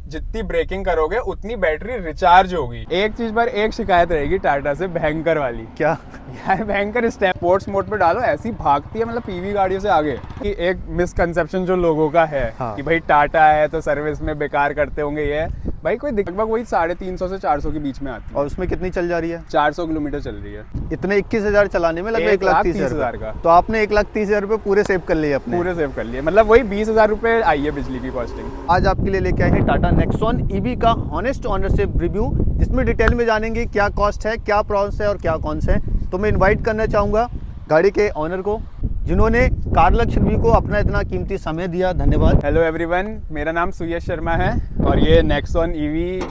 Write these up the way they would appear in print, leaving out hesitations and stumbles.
जितनी ब्रेकिंग करोगे उतनी बैटरी रिचार्ज होगी। एक चीज पर एक शिकायत रहेगी टाटा से, भयंकर वाली। क्या? यार भयंकर स्पोर्ट्स मोड पे डालो ऐसी भागती है, मतलब पीवी गाड़ियों से आगे। कि एक मिसकंसेप्शन जो लोगों का है कि भाई टाटा है तो सर्विस में बेकार करते होंगे, ये भाई कोई लगभग वही 350 से 400 के बीच में आती है। और उसमें कितनी चल जा रही है? 400 किलोमीटर चल रही है। इतने 21,000 चलाने में लगभग 1,30,000 का। तो आपने 1,30,000 रुपए पूरे सेव कर लिए अपने? पूरे सेव कर लिए, मतलब वही 20,000 रुपए आई है बिजली की कॉस्टिंग। आज आपके लिए लेके आए हैं टाटा नेक्सॉन ईवी का हॉनेस्ट ओनरशिप रिव्यू, जिसमें डिटेल में जानेंगे क्या कॉस्ट है, क्या प्रॉन्स है और क्या कॉन्स है। तो मैं इनवाइट करना चाहूँगा गाड़ी के ऑनर को, जिन्होंने कार लक्ष्य रिव्यू को अपना इतना कीमती समय दिया। धन्यवाद। हेलो एवरीवन, मेरा नाम सुयश शर्मा है और ये नेक्सॉन ईवी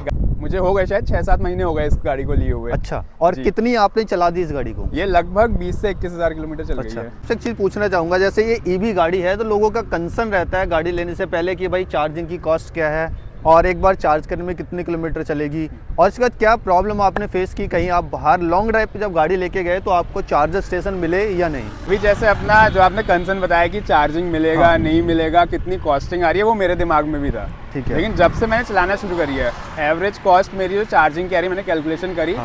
मुझे हो गए शायद 6-7 महीने हो गए इस गाड़ी को लिए हुए। अच्छा, और कितनी आपने चला दी इस गाड़ी को? ये लगभग 20 से 21,000 किलोमीटर चल गई है। एक चीज़ पूछना चाहूँगा, जैसे ये ईवी गाड़ी है तो लोगों का कंसर्न रहता है गाड़ी लेने से पहले कि भाई चार्जिंग की कॉस्ट क्या है और एक बार चार्ज करने में कितने किलोमीटर चलेगी, और इसके बाद क्या प्रॉब्लम आपने फेस की, कहीं आप बाहर लॉन्ग ड्राइव पे जब गाड़ी लेके गए तो आपको चार्जर स्टेशन मिले या नहीं? अभी जैसे अपना जो आपने कंसर्न बताया कि चार्जिंग मिलेगा नहीं मिलेगा, कितनी कॉस्टिंग आ रही है, वो मेरे दिमाग में भी था। ठीक है। लेकिन जब से मैंने चलाना शुरू करी है, एवरेज कॉस्ट मेरी जो चार्जिंग की आ रही है, मैंने कैलकुलेशन करी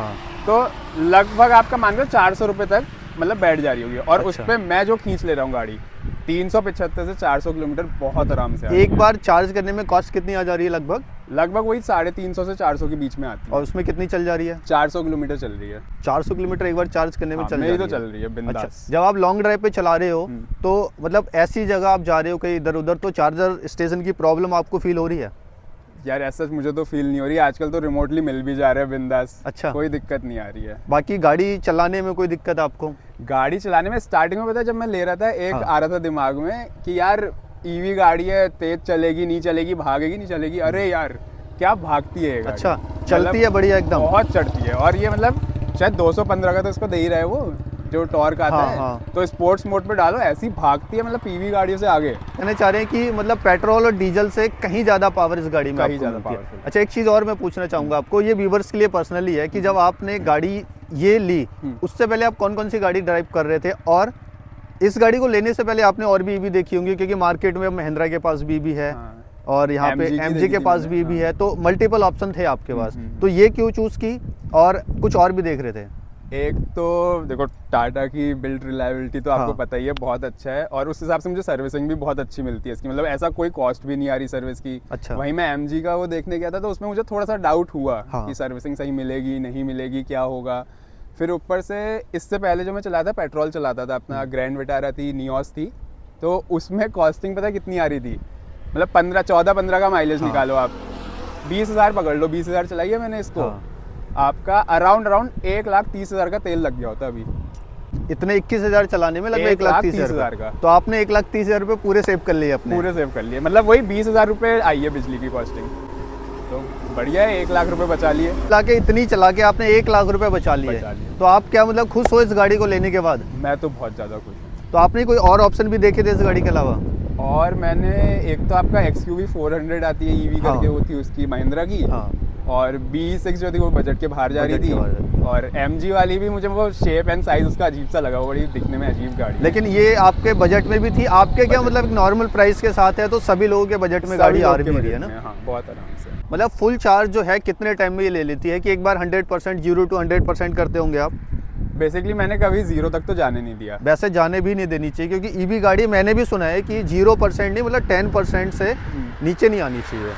तो लगभग आपका मान लो 400 रुपये तक मतलब बैठ जा रही होगी। और उस पर मैं जो खींच ले रहा हूँ गाड़ी 375 से 400 किलोमीटर बहुत आराम से। एक बार चार्ज करने में कॉस्ट कितनी आ जा रही है? लगभग वही 350 से 400 के बीच में आती है। और उसमें कितनी चल जा रही है? 400 किलोमीटर चल रही है। 400 किलोमीटर एक बार चार्ज करने में चल मेरी तो चल रही है बिंदास। अच्छा, जब आप लॉन्ग ड्राइव पे चला रहे हो तो मतलब ऐसी जगह आप जा रहे हो कहीं इधर उधर, तो चार्जर स्टेशन की प्रॉब्लम आपको फील हो रही है? यार ऐसा मुझे तो फील नहीं हो रही, आजकल तो रिमोटली मिल भी जा रहा है बिंदास। अच्छा, कोई दिक्कत नहीं आ रही है। बाकी गाड़ी चलाने में कोई दिक्कत आपको? गाड़ी चलाने में स्टार्टिंग में पता है जब मैं ले रहा था एक आ रहा था दिमाग में कि यार ईवी गाड़ी है, तेज चलेगी नहीं चलेगी, भागेगी नहीं चलेगी। अरे यार क्या भागती है ये गाड़ी। अच्छा, चलती है बढ़िया एकदम? बहुत चढ़ती है। और ये मतलब शायद 215 का तो इसको दे ही रहा है वो जो टॉर्क आता है। तो स्पोर्ट्स मोड पे डालो ऐसी भागती है, मतलब पीवी गाड़ियों से आगे। कहना चाह रहे हैं कि मतलब पेट्रोल और डीजल से कहीं ज्यादा पावर इस गाड़ी में आपको मिलती है। अच्छा, एक चीज और मैं पूछना चाहूंगा आपको, ये व्यूवर्स के लिए पर्सनली है कि जब आपने गाड़ी ये ली उससे पहले आप कौन कौन सी गाड़ी ड्राइव कर रहे थे, और इस गाड़ी को लेने से पहले आपने और भी ईवी देखी होंगी, क्योंकि मार्केट में महिंद्रा के पास भी ईवी है और यहाँ पे एमजी के पास भी ईवी है, तो मल्टीपल ऑप्शन थे आपके पास। तो ये क्यों चूज की, और कुछ और भी देख रहे थे? एक तो देखो टाटा की बिल्ड रिलायबिलिटी तो आपको पता ही है, बहुत अच्छा है। और उस हिसाब से मुझे सर्विसिंग भी बहुत अच्छी मिलती है इसकी, मतलब ऐसा कोई कॉस्ट भी नहीं आ रही सर्विस की। अच्छा। वहीं मैं एमजी का वो देखने गया था तो उसमें मुझे थोड़ा सा डाउट हुआ कि सर्विसिंग सही मिलेगी नहीं मिलेगी, क्या होगा। फिर ऊपर से इससे पहले जो मैं चलाता था पेट्रोल चलाता था, अपना ग्रैंड विटारा थी, नियोस थी, तो उसमें कॉस्टिंग पता कितनी आ रही थी, मतलब 14-15 का माइलेज निकालो आप, 20,000 पकड़ लो, 20,000 चलाई है मैंने इसको, आपका अराउंड 1,30,000 का तेल लग गया होता अभी। इतने 21,000 चलाने में लगभग 1,30,000 का। तो आपने 1,30,000 रुपए पूरे सेव कर लिए अपने? पूरे सेव कर लिए, मतलब वही 20,000 रुपये आई है बिजली की कॉस्टिंग, तो बढ़िया है, 1 लाख रुपए बचा लिए। इतनी चला के आपने 1 लाख रुपए बचा लिए। तो आप क्या मतलब खुश हो इस गाड़ी को लेने के बाद? मैं तो बहुत ज़्यादा खुश हूँ। तो आपने कोई और ऑप्शन भी देखे थे इस गाड़ी के अलावा? और मैंने एक तो आपका XUV 400 आती है ईवी करके, वो थी उसकी महिंद्रा की, और B6 जो थी वो बजट के बाहर जा रही थी, और MG वाली भी मुझे वो शेप एंड साइज उसका अजीब सा लगा, वो बड़ी दिखने में अजीब गाड़ी। लेकिन ये आपके बजट में भी थी? आपके क्या मतलब नॉर्मल प्राइस के साथ है तो सभी लोगों के बजट में गाड़ी आ रही है ना? हाँ, बहुत आराम से। मतलब फुल चार्ज जो है कितने टाइम में ये ले लेती है कि एक बार 100% 0 to 100% करते होंगे आप? बेसिकली मैंने कभी 0 तक तो जाने नहीं दिया। वैसे जाने भी नहीं देनी चाहिए, क्योंकि ईवी गाड़ी मैंने भी सुना है कि 0% नहीं, मतलब 10% से नीचे नहीं आनी चाहिए।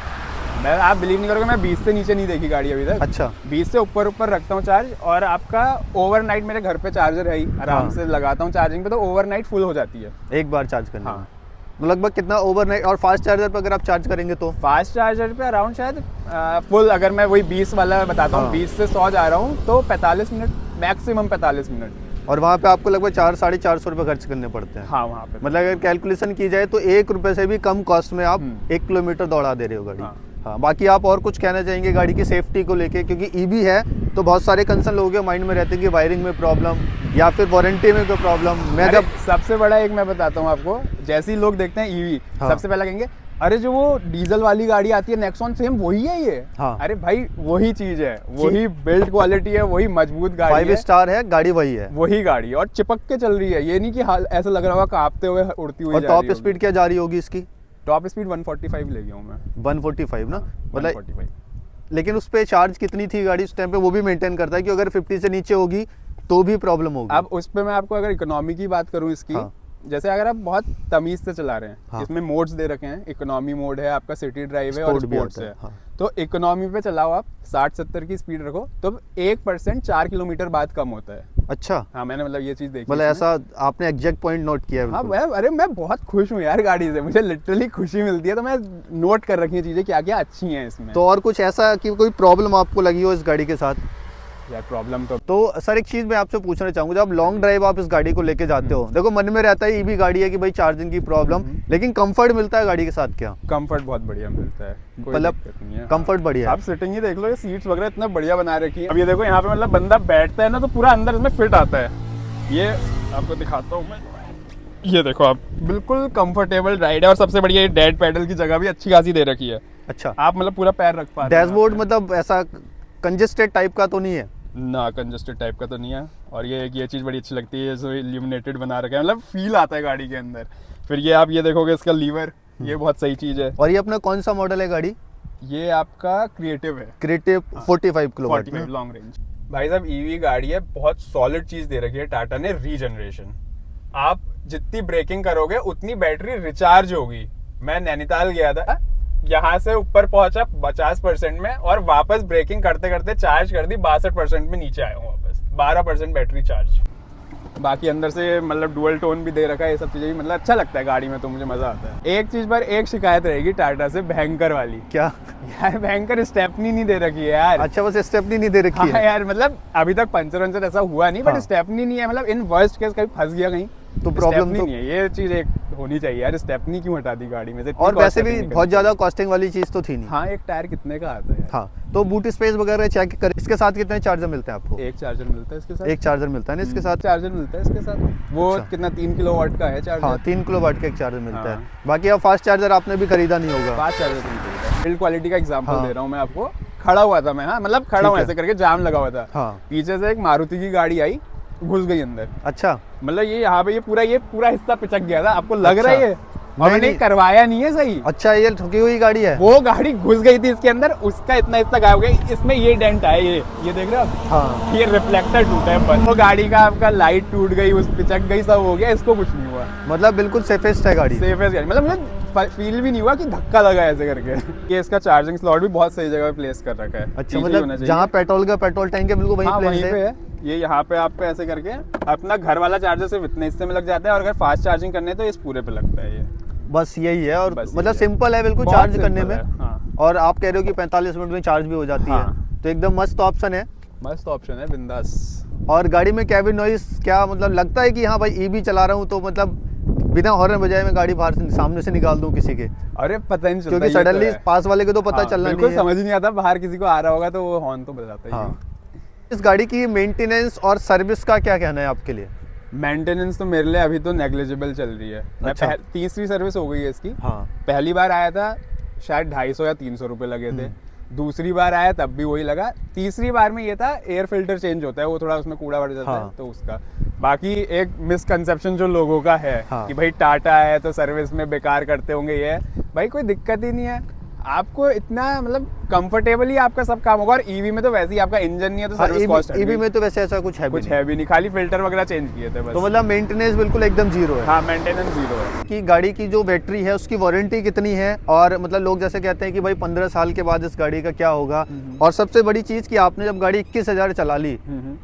मैं आप बिलीव नहीं करोगे, मैं 20 से नीचे नहीं देखी गाड़ी अभी तक। अच्छा। 20 से ऊपर रखता हूँ चार्ज, और आपका ओवरनाइट मेरे घर पे चार्जर है ही, आराम से लगाता हूँ चार्जिंग पे, तो ओवरनाइट फुल हो जाती है एक बार चार्ज करने में। लगभग कितना ओवरनाइट? और फास्ट चार्जर पर अगर आप चार्ज करेंगे तो? फास्ट चार्जर पे अराउंड शायद फुल, अगर मैं वही 20 वाला बताता हूँ, 20 से 100 जा रहा हूँ तो 45 मिनट, मैक्सिमम 45 मिनट। और वहाँ पे आपको लगभग 400-450 रुपये खर्च करने पड़ते हैं। हाँ, वहाँ पे मतलब अगर कैलकुलेशन की जाए तो 1 रुपये से भी कम कॉस्ट में आप 1 किलोमीटर दौड़ा दे रहे हो गाड़ी। हाँ, बाकी आप और कुछ कहना चाहेंगे गाड़ी की सेफ्टी को लेके, क्योंकि ईवी है तो बहुत सारे कंसर्न लोगों के माइंड में रहते हैं कि वायरिंग में प्रॉब्लम या फिर वारंटी में कोई प्रॉब्लम। मैं जब सबसे बड़ा एक मैं बताता हूँ आपको, जैसे ही लोग देखते हैं ईवी, सबसे पहले कहेंगे अरे जो वो डीजल वाली गाड़ी आती है नेक्सॉन, सेम वही है ये। अरे भाई वही चीज है, वही बिल्ड क्वालिटी है, वही मजबूत गाड़ी है, 5 स्टार है गाड़ी, वही है, वही गाड़ी, और चिपक के चल रही है। ये नहीं कि हाल ऐसा लग रहा होगा कांपते हुए उड़ती हुई। और टॉप स्पीड क्या जा रही होगी इसकी? टॉप स्पीड 145 ले गया हूँ मैं। 145 ना, मतलब 145। लेकिन उस पे चार्ज कितनी थी गाड़ी उस टाइम पे, वो भी मेंटेन करता है कि अगर 50 से नीचे होगी तो भी प्रॉब्लम होगी? अब उस पे मैं आपको अगर इकोनॉमी की बात करूँ इसकी, हाँ। जैसे अगर आप बहुत तमीज से चला रहे हैं, हाँ। इसमें मोड्स दे रखे हैं, इकोनॉमी मोड है आपका, सिटी ड्राइव है और स्पोर्ट भी स्पोर्ट्स आता है। है, हाँ। तो इकोनॉमी पे चलाओ आप, 60-70 की स्पीड रखो तो 1% 4 किलोमीटर बाद कम होता है। अच्छा, हाँ, मैंने मतलब ये चीज देखी मतलब इसमें। ऐसा आपने एग्जैक्ट पॉइंट नोट किया है? हाँ बिल्कुल। अरे मैं बहुत खुश हूँ यार गाड़ी से, मुझे लिटरली खुशी मिलती है, तो मैं नोट कर रखी है चीजें क्या क्या अच्छी हैं इसमें। तो और कुछ ऐसा कि कोई प्रॉब्लम आपको लगी हो इस गाड़ी के साथ? यार प्रॉब्लम तो सर एक चीज़ मैं आपसे पूछना चाहूँगा, जब लॉन्ग ड्राइव आप इस गाड़ी को लेके जाते हो, देखो मन में रहता है ईवी गाड़ी है कि भाई चार्जिंग की प्रॉब्लम, लेकिन कंफर्ट मिलता है गाड़ी के साथ क्या? कंफर्ट बहुत बढ़िया मिलता है, कोई मतलब दिक्कत नहीं है। कंफर्ट बढ़िया है। आप सिटिंग ही देख लो, ये सीट्स वगैरह इतना बढ़िया बना रखी है। अब ये देखो यहाँ पे मतलब बंदा बैठता है ना तो पूरा अंदर इसमें फिट आता है। ये आपको दिखाता हूँ मैं, ये देखो आप, बिल्कुल कंफर्टेबल राइड है। और सबसे बढ़िया ये डेड पेडल की जगह भी अच्छी खासी दे रखी है। अच्छा, आप मतलब पूरा पैर रख पा रहे हैं डैशबोर्ड यहाँ मतलब ऐसा कंजेस्टेड टाइप का तो नहीं है? पे। ना कंजस्टेड टाइप का तो नहीं है। और ये चीज़ बड़ी अच्छी लगती है, जो इल्यूमिनेटेड बना रखा है, मतलब फील आता है गाड़ी के अंदर। फिर ये आप ये देखोगे इसका लीवर, ये बहुत सही चीज़ है। और ये अपना कौन सा मॉडल है गाड़ी? ये आपका क्रिएटिव है, क्रिएटिव 45 किलोवाट 45 लॉन्ग रेंज। भाई साहब ईवी गाड़ी है, बहुत सॉलिड चीज दे रखी है टाटा ने, रीजनरेशन। आप जितनी ब्रेकिंग करोगे उतनी बैटरी रिचार्ज होगी। मैं नैनीताल गया था, यहाँ से ऊपर पहुंचा 50% में और वापस ब्रेकिंग करते करते चार्ज कर दी 62% में, नीचे आया हूँ वापस, 12% बैटरी चार्ज। बाकी अंदर से मतलब डुअल टोन भी दे रखा है, ये सब चीजें भी मतलब अच्छा लगता है गाड़ी में, तो मुझे मजा आता है। एक चीज पर एक शिकायत रहेगी टाटा से, भयंकर वाली। क्या? यार भयंकर स्टेपनी नहीं दे रखी है यार। अच्छा, बस स्टेपनी नहीं दे रखी हाँ है? यार, मतलब अभी तक पंचर वंचर ऐसा हुआ नहीं, बट हाँ। स्टेपनी नहीं है। मतलब इन वर्स्ट केस कभी फंस गया कहीं तो प्रॉब्लम स्टेपनी तो नहीं है। ये चीज एक होनी चाहिए यार, स्टेपनी क्यों हटा दी गाड़ी में से? इतनी और cost वैसे भी cutting नहीं बहुत करनी ज्यादा कॉस्टिंग वाली चीज तो थी नहीं। चाहिए। हाँ, एक टायर कितने का आता है यार? हाँ, तो बूट स्पेस वगैरह चेक कर, इसके साथ कितने चार्जर मिलते हैं आपको? एक चार्जर मिलता है इसके साथ। एक चार्जर मिलता है ना इसके साथ? चार्जर मिलता है इसके साथ, वो अच्छा। कितना 3 किलोवाट का है चार्जर। हाँ, 3 किलोवाट का एक चार्जर मिलता हाँ। है। बाकी अब फास्ट चार्जर आपने भी खरीदा नहीं होगा? फास्ट चार्जर तो मिलता है। बिल्ड क्वालिटी का एग्जांपल हाँ। दे रहा हूँ मैं आपको। खड़ा हुआ था मैं, हाँ मतलब खड़ा हूँ है। ऐसे करके, जाम लगा हुआ था। हाँ। पीछे से एक मारुति की गाड़ी आई, घुस गई अंदर। अच्छा, मतलब ये यहाँ पे ये पूरा हिस्सा पिचक गया था, आपको लग अच्छा। रहा है ये? और मैंने नहीं। करवाया नहीं है सही। अच्छा, ये ठुकी हुई गाड़ी है? वो गाड़ी घुस गई थी इसके अंदर, उसका इतना हिस्सा गायब हो गया। इसमें ये डेंट है, ये देख रहे हो आप? हाँ। ये रिफ्लेक्टर टूटा है बस। वो गाड़ी का आपका लाइट टूट गई, उस पिचक गई, सब हो गया, इसको कुछ नहीं हुआ। मतलब बिल्कुल सेफेस्ट है गाड़ी? सेफेस्ट गाड़ी, मतलब मुझे फील भी नहीं हुआ कि धक्का लगा ऐसे करके। ये इसका चार्जिंग स्लॉट भी बहुत सही जगह पे प्लेस कर रखा है। अच्छा, Easy होना मतलब चाहिए। जहाँ पेट्रोल का पेट्रोल टैंक है बिल्कुल वहीं हाँ, प्लेस वहीं पे है? है। ये यहाँ पे आपको ऐसे करके अपना घर वाला चार्जर सिर्फ इतने हिस्से में लग जाता है, और अगर फास्ट चार्जिंग करने तो इस पूरे पे लगता है ये। बस यही है। और बस मतलब यही है। सिंपल है बिल्कुल बहुत चार्ज करने simple में। है, हाँ। और आप कह रहे हो कि 45 मिनट में चार्ज भी हो जाती है, हाँ। तो एकदम मस्त ऑप्शन है। मस्त ऑप्शन है, बिंदास। और गाड़ी में कैबिन नॉइस क्या मतलब लगता है कि हाँ भाई ईवी चला रहा हूँ तो मतलब बिना हॉर्न बजाए मैं गाड़ी बाहर से सामने से निकाल दूं किसी के? अरे पता ही नहीं चलता, क्योंकि ये तो सडनली है। पास वाले को तो पता हाँ, चलना नहीं बिल्कुल है। समझ ही नहीं आता, बाहर किसी को आ रहा होगा तो वो हॉर्न तो बजाता ही हाँ। नहीं। इस गाड़ी की मेंटेनेंस और सर्विस का क्या कहना है आपके लिए? मेंटेनेंस तो मेरे लिए अभी तो नेग्लिजिबल चल रही है। मैं अच्छा। तीसरी सर्विस हो गई है इसकी। हाँ। पहली बार आया था शायद 250 या 300 रुपये लगे थे। दूसरी बार आया तब भी वही लगा। तीसरी बार में ये था एयर फिल्टर चेंज होता है, वो थोड़ा उसमें कूड़ा बढ़ जाता हाँ। है तो उसका। बाकी एक मिसकंसेप्शन जो लोगों का है हाँ। कि भाई टाटा है तो सर्विस में बेकार करते होंगे, ये भाई कोई दिक्कत ही नहीं है। आपको इतना मतलब कंफर्टेबली आपका सब काम होगा। और ईवी में तो वैसे ही आपका इंजन नहीं है तो सर्विस कॉस्ट ईवी में तो वैसे ऐसा कुछ है भी कुछ नहीं। है भी नहीं, खाली फिल्टर वगैरह चेंज किए थे बस। तो मतलब मेंटेनेंस बिल्कुल एकदम जीरो है? हाँ, मेंटेनेंस जीरो है। कि गाड़ी की जो बैटरी है उसकी वारंटी कितनी है? और मतलब लोग जैसे कहते हैं कि भाई 15 साल के बाद इस गाड़ी का क्या होगा? और सबसे बड़ी चीज़ कि आपने जब गाड़ी 21,000 चला ली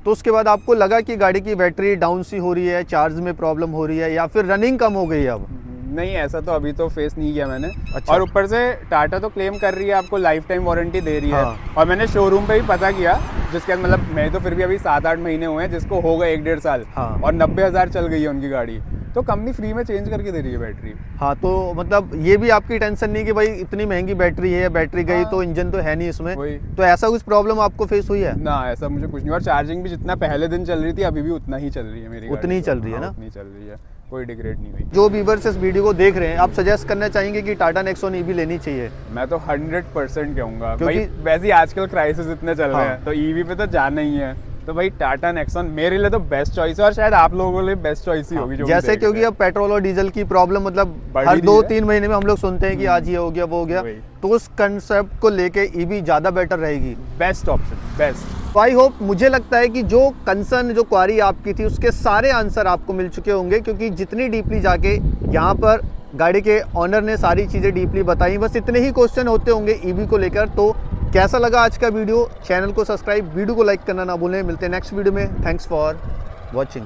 तो उसके बाद आपको लगा कि गाड़ी की बैटरी डाउन सी हो रही है, चार्ज में प्रॉब्लम हो रही है, या फिर रनिंग कम हो गई है अब? नहीं, ऐसा तो अभी तो फेस नहीं किया मैंने। अच्छा। और ऊपर से टाटा तो क्लेम कर रही है आपको लाइफ टाइम वारंटी दे रही है। हाँ। और मैंने शोरूम पे भी पता किया, जिसके मतलब मैं तो फिर भी अभी 7-8 महीने हुए हैं, जिसको हो गए 1-1.5 साल। हाँ। और 90,000 चल गई है उनकी गाड़ी, तो कंपनी फ्री में चेंज करके दे रही है बैटरी। हाँ, तो मतलब ये भी आपकी टेंशन नहीं कि भाई इतनी महंगी बैटरी है, बैटरी गई हाँ। तो इंजन तो है नहीं इसमें, वही। तो ऐसा कुछ प्रॉब्लम आपको फेस हुई है? ना, ऐसा मुझे कुछ नहीं। और चार्जिंग भी जितना पहले दिन चल रही थी अभी भी उतना ही चल रही है मेरी गाड़ी। उतनी ही चल रही है ना? उतनी चल रही है, कोई डिग्रेड नहीं हुई। जो व्यूअर्स इस वीडियो को देख रहे हैं, आप सजेस्ट करना चाहेंगे कि टाटा नेक्सॉन ईवी लेनी चाहिए? मैं तो 100% कहूँगा, क्योंकि भाई वैसे ही आजकल क्राइसिस इतने चल रहे हाँ। हैं तो ईवी पे तो जाना ही है। तो भाई टाटा नेक्सॉन मेरे लिए तो बेस्ट चॉइस है, और शायद आप लोगों के लिए बेस्ट चॉइस ही होगी। जो जैसे क्योंकि अब पेट्रोल और डीजल की प्रॉब्लम मतलब बढ़ हर ही रही 2-3 महीने में हम लोग सुनते हैं कि आज ये हो गया वो हो गया, वही। तो उस कंसेप्ट को लेके ईवी ज़्यादा बेटर रहेगी। Best option, best. I hope, मुझे लगता है कि जो कंसर्न, जो क्वारी आपकी थी, उसके सारे आंसर आपको मिल चुके होंगे, क्योंकि जितनी डीपली जाके यहाँ पर गाड़ी के ऑनर ने सारी चीज़ें डीपली बताई, बस इतने ही क्वेश्चन होते होंगे ईवी को लेकर। तो कैसा लगा आज का वीडियो? चैनल को सब्सक्राइब, वीडियो को लाइक करना ना भूलें। मिलते हैं नेक्स्ट वीडियो में। Thanks for watching.